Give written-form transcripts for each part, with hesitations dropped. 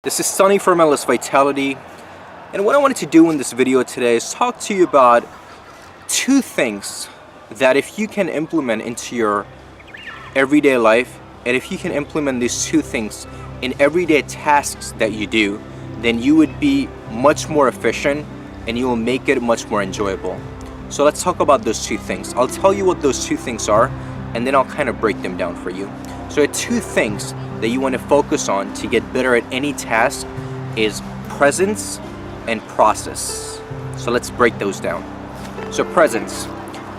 This is Sunny from Endless Vitality, and what I wanted to do in this video today is talk to you about two things that if you can implement into your everyday life, and if you can implement these two things in everyday tasks that you do, then you would be much more efficient and you will make it much more enjoyable. So let's talk about those two things. I'll tell you what those two things are, and then I'll kind of break them down for you. So the two things that you want to focus on to get better at any task is presence and process. So let's break those down. So presence.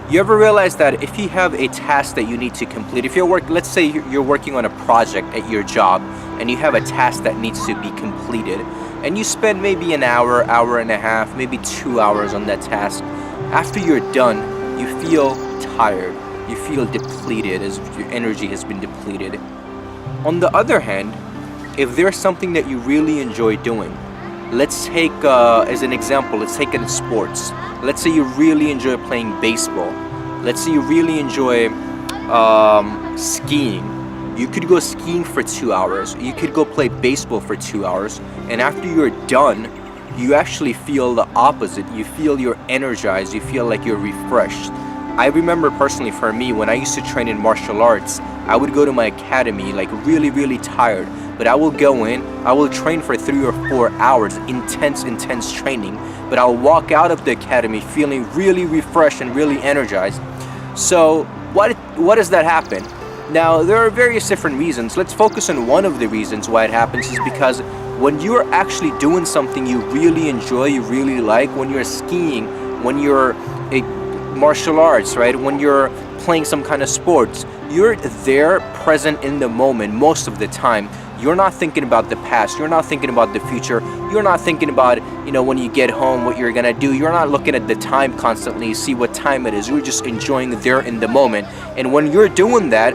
You ever realize that if you have a task that you need to complete, if let's say you're working on a project at your job and you have a task that needs to be completed, and you spend maybe an hour, hour and a half, maybe 2 hours on that task. After you're done, you feel tired. You feel depleted, as if your energy has been depleted. On the other hand, if there's something that you really enjoy doing, let's take as an example, let's take it in sports. Let's say you really enjoy playing baseball. Let's say you really enjoy skiing. You could go skiing for 2 hours. You could go play baseball for 2 hours. And after you're done, you actually feel the opposite. You feel you're energized. You feel like you're refreshed. I remember personally for me, when I used to train in martial arts, I would go to my academy like really tired, but I will go in, I will train for 3 or 4 hours, intense training, but I'll walk out of the academy feeling really refreshed and really energized. So why does that happen? Now, there are various different reasons. Let's focus on one of the reasons why it happens is because when you're actually doing something you really enjoy, you really like, when you're skiing, when you're martial arts, right? When you're playing some kind of sports, you're there present in the moment most of the time. You're not thinking about the past. You're not thinking about the future. You're not thinking about, when you get home, what you're gonna do. You're not looking at the time constantly, see what time it is. You're just enjoying there in the moment. And when you're doing that,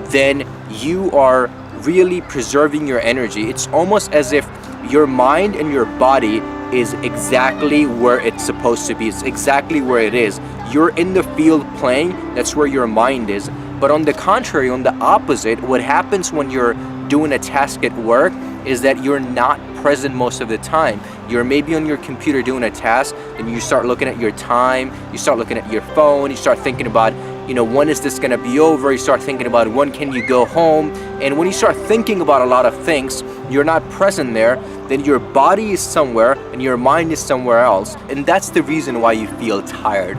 then you are really preserving your energy. It's almost as if your mind and your body is exactly where it's supposed to be. It's exactly where it is. You're in the field playing, that's where your mind is. But on the contrary, on the opposite, what happens when you're doing a task at work is that you're not present most of the time. You're maybe on your computer doing a task, and you start looking at your time, you start looking at your phone, you start thinking about, when is this gonna be over? You start thinking about when can you go home? And when you start thinking about a lot of things, you're not present there, then your body is somewhere and your mind is somewhere else. And that's the reason why you feel tired.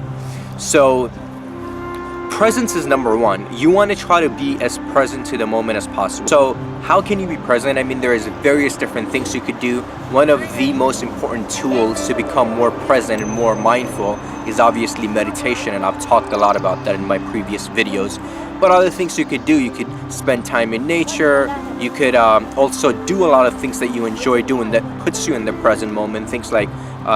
So presence is number one. You want to try to be as present to the moment as possible. So how can you be present? I mean, there is various different things you could do. One of the most important tools to become more present and more mindful is obviously meditation, and I've talked a lot about that in my previous videos. But other things you could do, you could spend time in nature. You could also do a lot of things that you enjoy doing that puts you in the present moment. Things like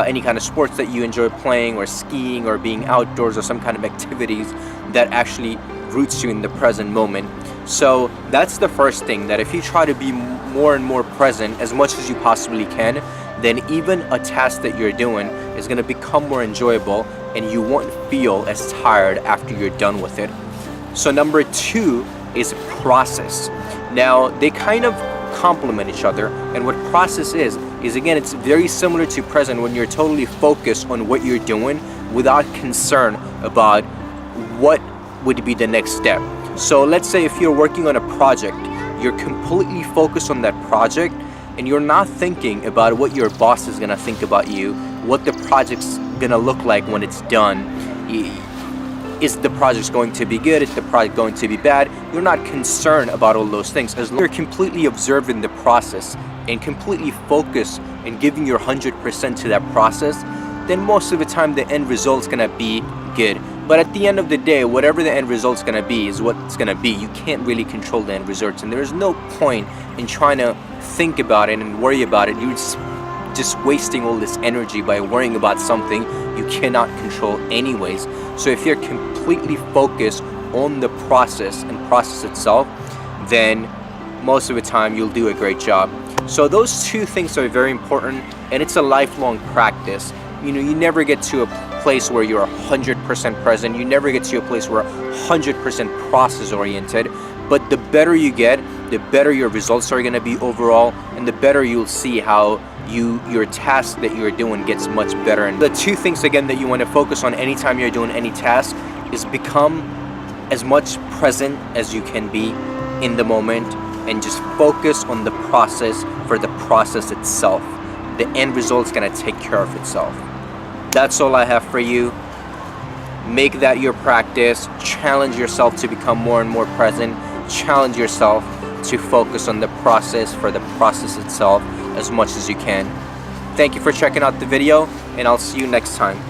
any kind of sports that you enjoy playing, or skiing, or being outdoors, or some kind of activities that actually roots you in the present moment. So that's the first thing, that if you try to be more and more present as much as you possibly can, then even a task that you're doing is going to become more enjoyable and you won't feel as tired after you're done with it. So number two is process. Now, they kind of complement each other, and what process is again, it's very similar to present when you're totally focused on what you're doing without concern about what would be the next step. So let's say if you're working on a project, you're completely focused on that project and you're not thinking about what your boss is gonna think about you, what the project's gonna look like when it's done. Is the project going to be good? Is the project going to be bad? You're not concerned about all those things. As long as you're completely observing the process and completely focused and giving your 100% to that process, then most of the time the end result's gonna be good. But at the end of the day, whatever the end result's gonna be is what it's gonna be. You can't really control the end results, and there's no point in trying to think about it and worry about it. You're just wasting all this energy by worrying about something you cannot control anyways. So if you're completely focused on the process and process itself, then most of the time you'll do a great job. So those two things are very important, and it's a lifelong practice. You never get to a place where you're 100% present. You never get to a place where 100% process oriented. But the better you get, the better your results are going to be overall, and the better you'll see how your task that you're doing gets much better. And the two things again that you want to focus on anytime you're doing any task is become as much present as you can be in the moment, and just focus on the process for the process itself. The end result's gonna take care of itself. That's all I have for you. Make that your practice. Challenge yourself to become more and more present. Challenge yourself to focus on the process for the process itself as much as you can. Thank you for checking out the video, and I'll see you next time.